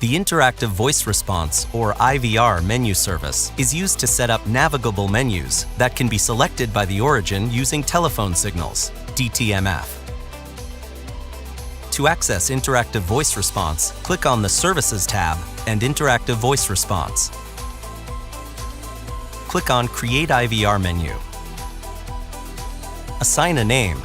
The Interactive Voice Response, or IVR Menu Service, is used to set up navigable menus that can be selected by the origin using telephone signals, DTMF. To access Interactive Voice Response, click on the Services tab and Interactive Voice Response. Click on Create IVR menu. Assign a name.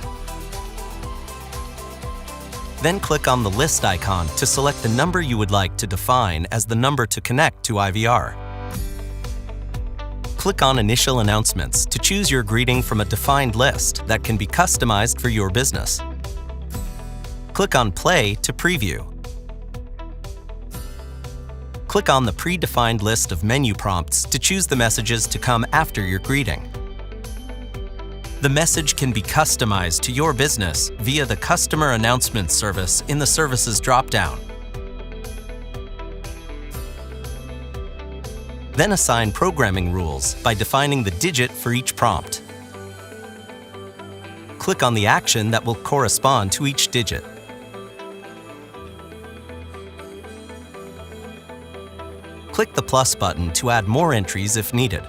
Then click on the list icon to select the number you would like to define as the number to connect to IVR. Click on Initial Announcements to choose your greeting from a defined list that can be customized for your business. Click on Play to preview. Click on the predefined list of menu prompts to choose the messages to come after your greeting. The message can be customized to your business via the Customer Announcements service in the Services dropdown. Then assign programming rules by defining the digit for each prompt. Click on the action that will correspond to each digit. Click the plus button to add more entries if needed.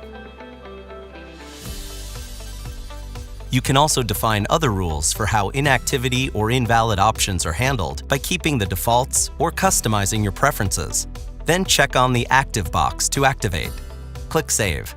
You can also define other rules for how inactivity or invalid options are handled by keeping the defaults or customizing your preferences. Then check on the Active box to activate. Click Save.